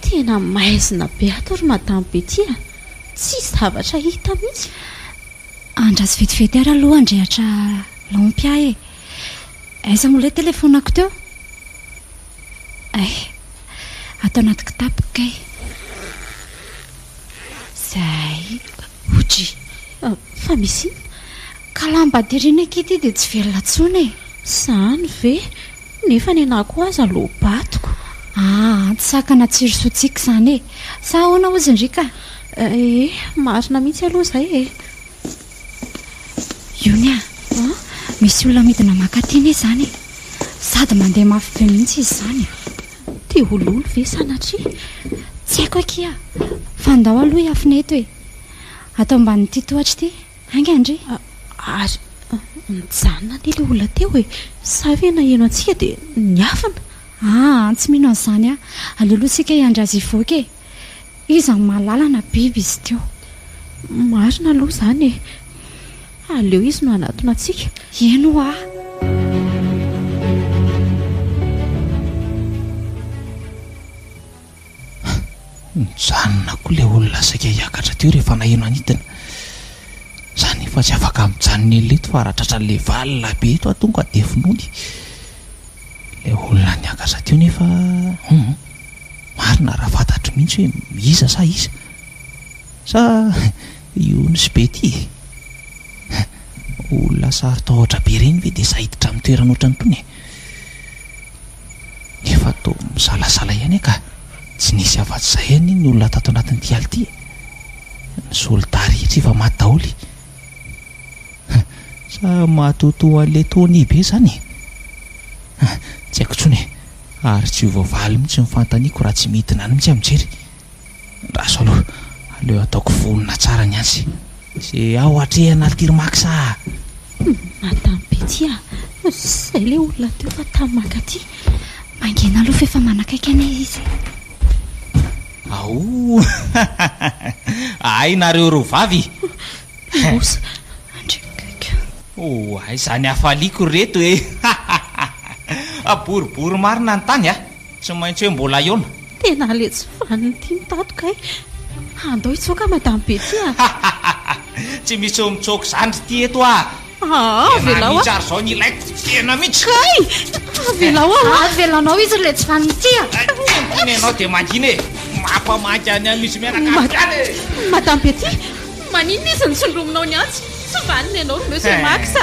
Tena maizina be ato ry madamo be tia. Tsy zavatra hita mihitsy. Andrasy vetivety ary aloha andrehatra lampia aiza moa ilay telefonako teo? Atao anaty kitapo kay. Zay Oji, fa misy ka lamba dirina akity dia tsy velona tsony Izany ve? Nefa ny anako azy alobatiko. Tsy sakana tsiro sotsika izany sa ahoana ozy ndrika? Marina mihitsy aloha izay Ionia, misy olona midina makatiny izany sady mandeha mafy be mihitsy izy izany. Dia ololo ve sanatria? Tsy haiko akia fa ndao aloha hiafina eto atao mban'ity tohatra ity angandry. Ary mijanona ny ilay olona teo sa ve naheno antsika dia niafina? Tsy mino an'izany aleolohantsika hiandry azy ivoaka izy amin'ny mahalalana biby izy teo. Marina aloha izany aleo izy no anatona antsika. Eno mijanona koa ilay olona saika hiakatra teo rehefa naheno anitina. Izany efa tsy afaka mijanona eleto fa raha tratran'ilay valina be eto atonga dia finony. Ilay olona niakatra teo nefa marina raha fantatro mihitsy hoe iza sa iza sa io ny sy be ty olona sarytahotra be reny ve dia sahiditra amin'ny toerana ohatrany tony nefa to misalasala ihany ka tsy nisy afa-tsy izay any ny olona tato anatin'ity aly ity ny solda rehetra efa maty daholy sa matoto an'le tony be zany tsy haiko tsony ary tsy hovaavaly mihitsy nyfantaniako raha tsy midina any mihitsy amin'jery raso aloha aleo ataoko vonona tsara ny ansy sy ao atrehana alitirymaksa Madame Betty izay le olona teo fa tamaka ty mangena aloha fa efa manakaiky anay izy ao ay nareo ro vavy osa andrekaika ay zany hafaliako reto e boribory marina ny tany tsy maintsy hoe mbola iona tena le tsy vaniny tia mitatoka andao itsoka Madame Betty tsy misy eo mitsoko zandry ty eto avelao ary zao ny ilaiko tena mihitsy avelanao izy le tsy vaniny ty iny ianao dia mangina e mampamanky any any misy mianaka any Madame Betty maninona izy nitsondrominao ny antsy tsy vaniny ianao no monsieur Max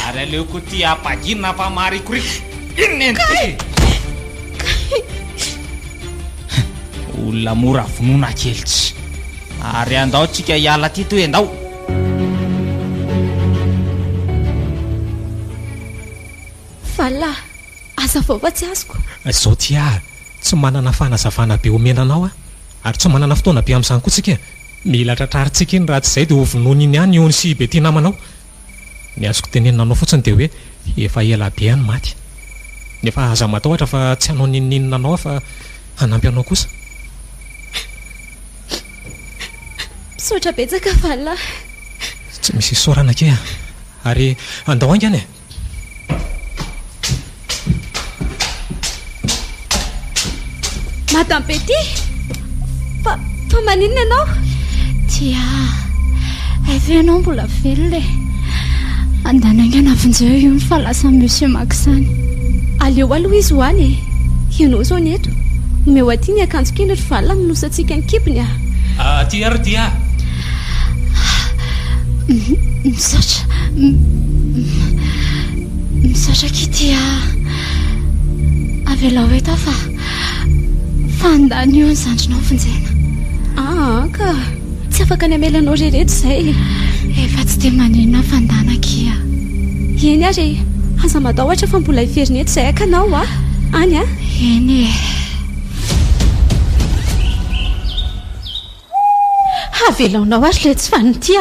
ary aleoko ty ampaginina mpamarikoriko inona ty olona mora vonona kelitsy ary andao tsika hiala ty toy andao vala aza vaova tsy azoko zao ty tsy manana fanazavana be omenanao ary tsy manana fotoana be amin'izany koa tsika mila tratrarintsika iny raha tsy izay dia ho vonoana iny ihany ony sy be ty namanao ny azoko teneninanao fotsiny dia hoe efa ela be any maty nefa aza matahotra fa tsy hanao nininanao fa hanampy anao kosa misaotra betsaka vala tsy misy isorana ke ary andao aingany Madame Betty fa maninona ianao tia avy ianao mbola velona andanaingana avinjeo io ny fahlasan'ny monsieur Maxany aleo aloha izy hoany ianao zao ny eto omeo aty ny akanjo kely ry valina minosantsika ny kipiny ty ary dia misaotra kitia avela hoeta fa andany io ny zandrinao finjena ka tsy afaka ny amelanao rehetra izay efa tsy dia maninona fandana kia eny ary aza matahotra fa mbola hiveriny eto izay akanao any eny avelaonao ary le tsy vaniny ty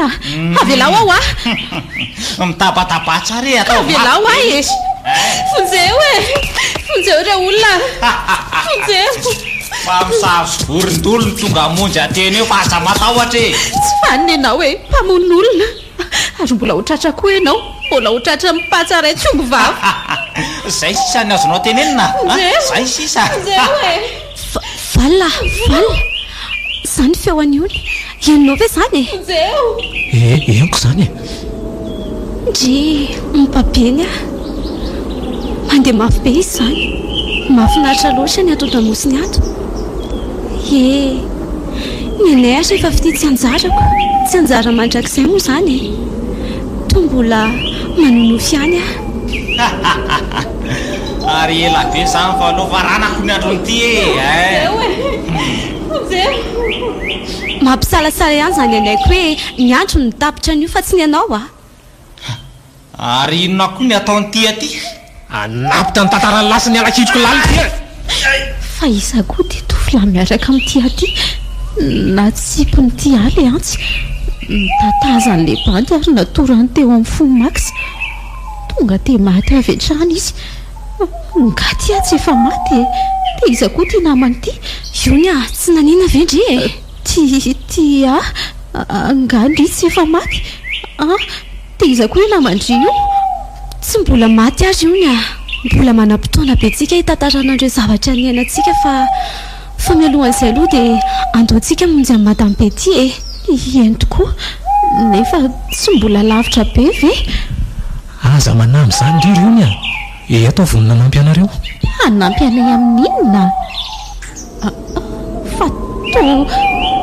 avelao ao mitabataba tsara atao avelao fonjeo fonjeo re olona fonjeo fa misavy vorondolo ny tonga amonjy ateny eo fa aza matahotra tsy vaniny ianao hoe mpamon'olona ary mbola hotratra koa ianao mbola hotratra mipatsara tsombo vavy zay sisa ny azonao tenenina zay sisa vala zany feoany ony ianao ve zany eniko zany ndry mipabeny mandeha mafy be izy zany mahafinaritra loatra ny ato damosiny ato ny anay ary efa fity tsy anjara mandrakizay moa zany to mbola manonofy any ary ela be zany fa aloha ranako ny andronyty mampisalasala ihany zany anaiko hoe ny andro ny tapitra an'io fa tsy ny anao ary inona koa ny ataonyty aty anapitra ny tantarany lasa ny alakitroko lali ty fa iza koa dia tovila miaraka amin'ity aty na tsipony ty aly antsy nitatazan'le bandy ary natorany teo amin'ny fony max tonga dia maty avy hatrany izy ngaty atsy efa maty dia iza koa ty namanyity iony tsy nanina vendry ty angandry tsy efa maty dia iza koa io namandry io tsy mbola maty azy iony mbola manam-potoana be tsika hitantaranandreo zavatra ny ainantsika fa mialohan'izay aloha dia andaontsika monjy amin'ny Madame Betty eny tokoa nefa tsy mbola lavitra be ve aza manamy zany rery iony atao vonona nampy anareo anampy anay amin'inona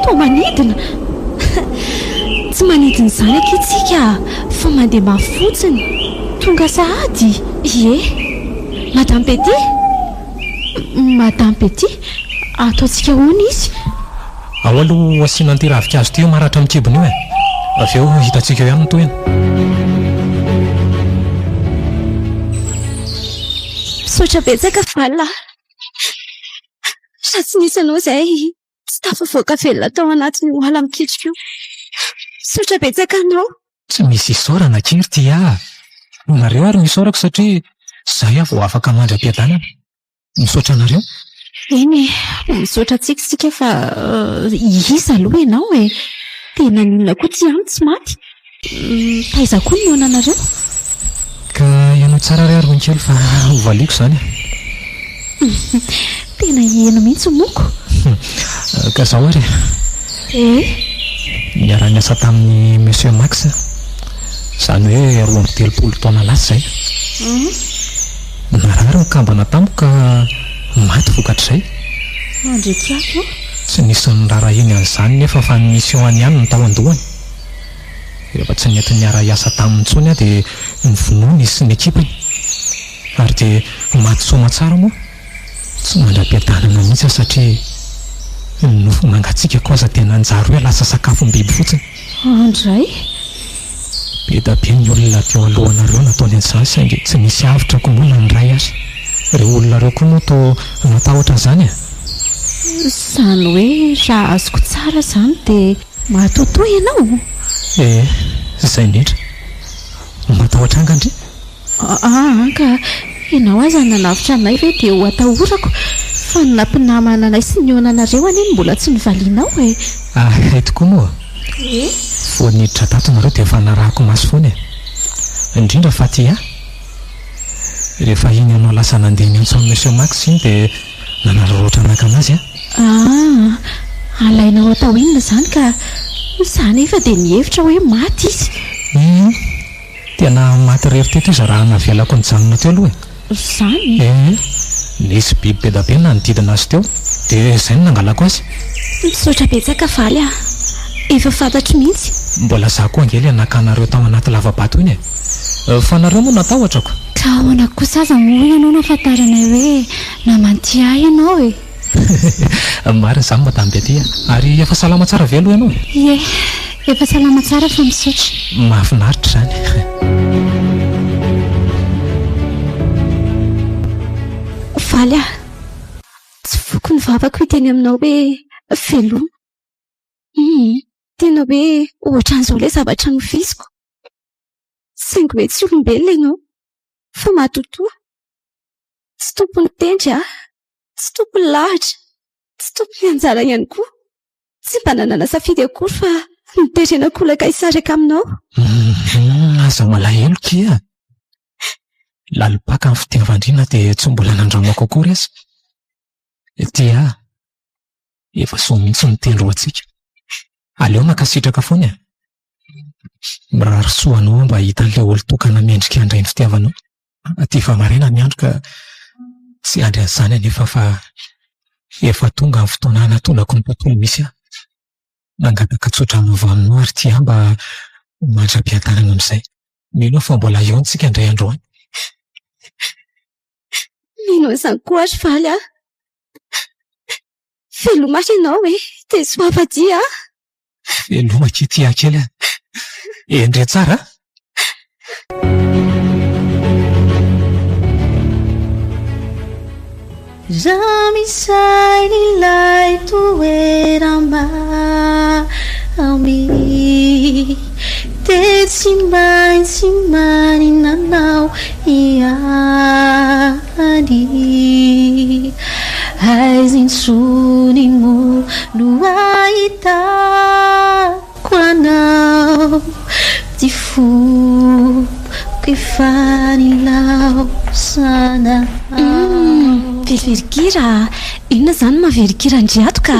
to manidina tsy manidina izany akitsika fa mandeha mafotsiny tonga sahady. Ie, Madame Petit, Madame Petit, ataontsika hoana izy. Ao aloha asiana an'ity ravikazo ity maratra amin'ny kibony io e. Avy eo hitantsika eo ihany ny toena. Misaotra betsaka Vala. Sa tsy nisy anao izay tsy tafavoaka velona tao anatin'ny ala mikitrika io. Misaotra betsaka anao. Tsy misy isaorana kiry ty nareo ary misaorako satria zahay vao afaka mandra-piadanana. Misaotra anareo. Eny, misaotra tsika sika fa iza aloha ianao e. Tena nina koa tsy amy tsy maty. Taiza koa ny anareo. Ka ianao tsara ry Aroninkely fa hovaliako izany. Tena hieno mihitsy moko. Ka zaho ary niara-niasa tamin'ny Monsieur Max, izany hoe 23 taona lasa izay. Narary mikambana tamiko ka maty vokatr'izay. Andrekako. Tsy nisy nirara eny an'izany nefa fa ny mission ihany ny tao andohany. Rehefa tsy nety niara-iasa taminy intsony dia nivonoiny izy sy ny ekipany. Ary dia maty soma tsara moa. Tsy mandra-piadanana mihitsy satria nofo mangatsiaka kosa tena anjaro hoe lasa sakafom-biby fotsiny. Andray. Be da be ny olona teo alohanareo nataony an'izany saingy tsy nisy avitra koa moa nandray azy. Ireo olona reo koa moa toa natahotra izany e. Izany hoe raha azoko tsara izany dia matotoa ianao. Izay indrindra. Matahotra angandry. Ka ianao aza nanavitra anay ve dia ho atahorako fa ny nampinamana anay sy ny onanareo aneny mbola tsy nivalianao e. Hay tokoa moa. Vao niditra tato nareo dia efa narahako maso foana e. Indrindra fa ty rehefa iny ianao lasa nandeha mihitsy amin'ny Monsieur Max iny dia nanararaotra anakanazy alainao atao inona izany ka izany efa dia nihevitra hoe maty izy. Tena maty rery teto izy raha navelako nijanona teo aloha e. Izany? Nisy biby be da be nanodidina azy teo dia izay no nangalako azy. Misaotra betsaka Valy efa fantatro mihitsy. Mbola zaho koa angely anakanareo tao anaty lavabato iny e. Fa nareo moa natahotrako. Ka ahoana kosa aza moa ianao nafantaranay hoe namanty ahy ianao e. Marina izany Madame Betty ary efa salama tsara ve aloha ianao? Ie, efa salama tsara fa misaotra. Mahafinaritra izany. Valy tsy foko ny vavako hiteny aminao hoe veloma. Tena hoe ohatran'izao ilay zavatra nofisiko. Saingy hoe tsy olombelona ianao fa matotoa. Tsy tompony tendry tsy tompony lahatra, tsy tompony anjara ihany koa. Tsy mba nanana safidy akory fa niterenako olaka hisaraka aminao. Aza malahelo kia. Lalipaka amin'ny fitiavandriana dia tsy mbola nandramako akory azy. Tia efa so mihitsy ny tendro antsika. Aleo makasitraka foana. Mirary soanao mba hitan'ilay olo-tokana mendrika handray ny fitiavanao. Aty fa maraina ny andro ka tsy andry an'izany anefa fa efa tonga amin'ny fotoana anatonako ny tontolo misy nangataka tsotra mova aminao ary tia mba mandra-piadanana amin'izay. Mino fa mbola eo antsika indray androany. Mino izany koa ary Valy veloma ianao e, dia soafadia. Veloma tia kely endre tsara. Raha misy ilay toerana mamy dia tsy maintsy maninanao ihany. Aiza intsony mo no ahitako anao ty foko efa nilaosana. Verivery-kira, inona izany maverikira andriato ka?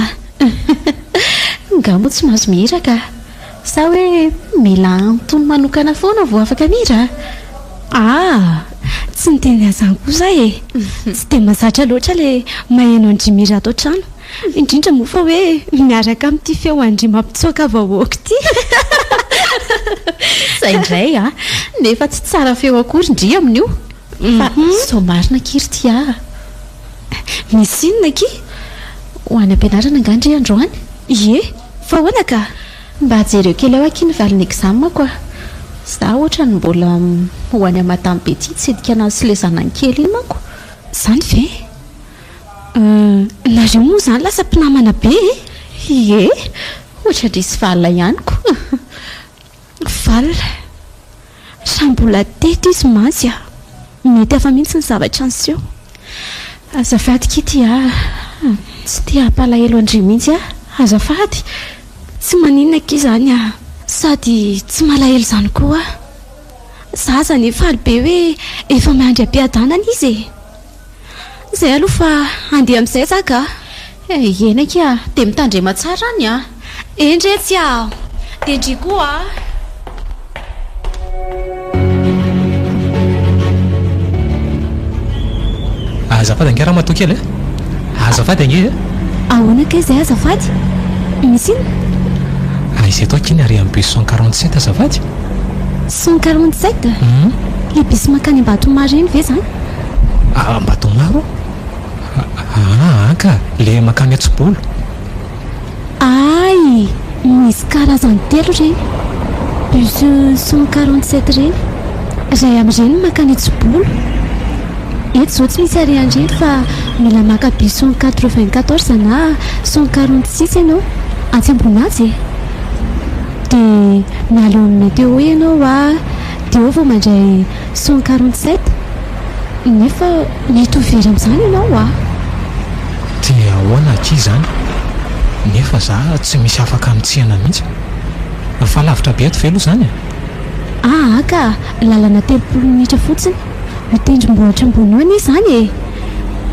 Ngamo tsy mahazo mihira ka? Sa hoe mila antony manokana foana vao afaka mihira? Tsy niteny an'izany kosa e. Tsy dia mahazatra loatra ilay maheno andry mihira ato an-trano. indrindra moa fa hoe miaraka amin'ity feo andry mampitsoaka vahoaka ity zay indray a nefa tsy tsara feo akory indri amin'io fa so marina kiry ty a misy inona ki ho any ampianarana angandry androany ie fa hoana ka mba jereo kely eo aky ny valiny examen koa za ohatra ny mbola ho any amatamy be ty tsedika anazy sy le zanany kely iny manko zany ve nareo moa zany lasa mpinamana be ie ohatra drisy valina ihanyko valina sa mbola teto izy mantsy a mety afa mihitsy ny zavatra anseho azafady kity a tsy tia hampalahelo andry mihitsy a azafady tsy maninona ki zany a sady tsy malahelo zany koa za zany efaly be hoe efa miandry ampiadanana izy zay aloha fa andeha amin'izay zaka enaky a de mitandrema tsara any a endretsy a de ndry koa azafady angera matoa kely azafady ange ahoana ka izay azafady misy iny izay atao kiny ary amin'ny bus 147 azafady 147 le bus makany Ambatomaro iny ve zany Ambatomaro ka le makany Atsibolo ay misy karazany telo reny bus 147 reny ray amin'ireny makany Atsibolo eto zao tsy misy ariandreny fa mila maka bus 194 na 146 ianao Antsiambonazy de mialo amin'ny météo ianao a de eo vao mandray 147 nefa mety ho very amin'izany ianao a dia ahoana aky zany nefa za tsy misy afaka mitsihana mihitsy fa lavitra be ato ve aloha zany ka lalana 30 minitra fotsiny mitendrombohitra ambony eo zany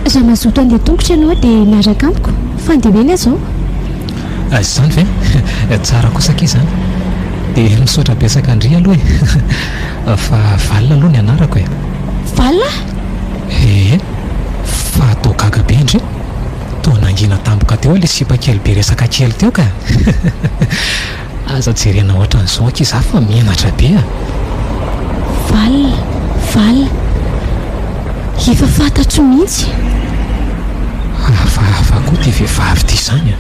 raha mazoto andeha tongotra ianao de miaraka amiko fa andeha eny azao zany ve tsara kosa aky zany de misaotra besaka andry aloha fa valina aloha ny anarako valina fa atao gaga be indry toa nangina tamboka teo le sipa kely be resaka kely teo ka aza jerena ohatra n'izao aky za fa mianatra be valina efa fantatro mihitsy hafa koa ty vehivavy ty zany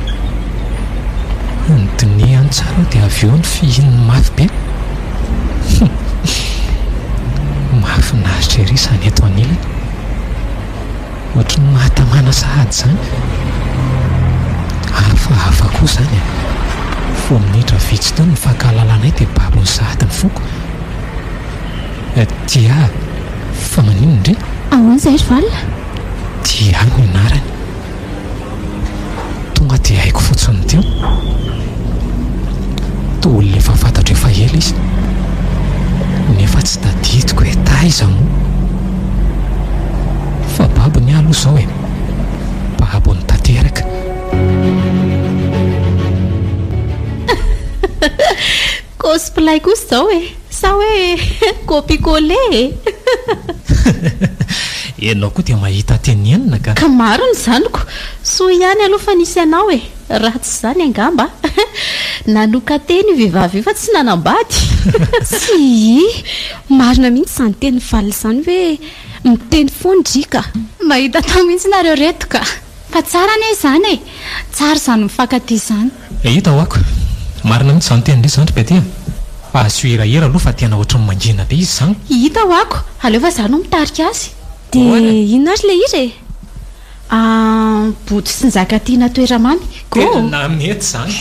ny dini any tsara dia avy eo ny fihinony mafy be mahafinaritra ery zany eto anilany ohatra ny mahatamana sahady zany hafa koa zany fo minitra vitsy teo ny mifakahalalana dia babony sahady ny foko dia fa manino indray ahoana izay ry valina dia no anarany tonga dia haiko fotsiny teo toa olona efa fantatro efa ela izy nefa tsy tadidiko hoe taiza moa fa babo ny aloha izao babo ny tanteraka cosplay kosa zao sa hoe copie-collé ianao koa dia mahita tenenina ka maro ny zaniko so ihany aloha fa nisy anao ratsy zany angamba nanoka teny vehivavy fa tsy nanambady sy marina mihitsy zany teny valina zany hoe miteny fondrika mahita tao mihitsy nareo reto ka fa tsara ane zany tsara zany mifankaty zany hita ho ako marina mihitsy zany teny ndray zany be ty fa asio erahera aloha fa tena ohatra ny mangina be izy zany hita ho ako aleo fa za no mitarika azy de ino azy le izy boto sy ny zaka tiana toeramamy na mety zany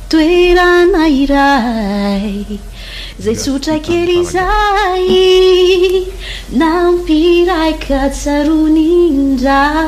toerana iray zay tsotra kely izay nampiraika tsarony indray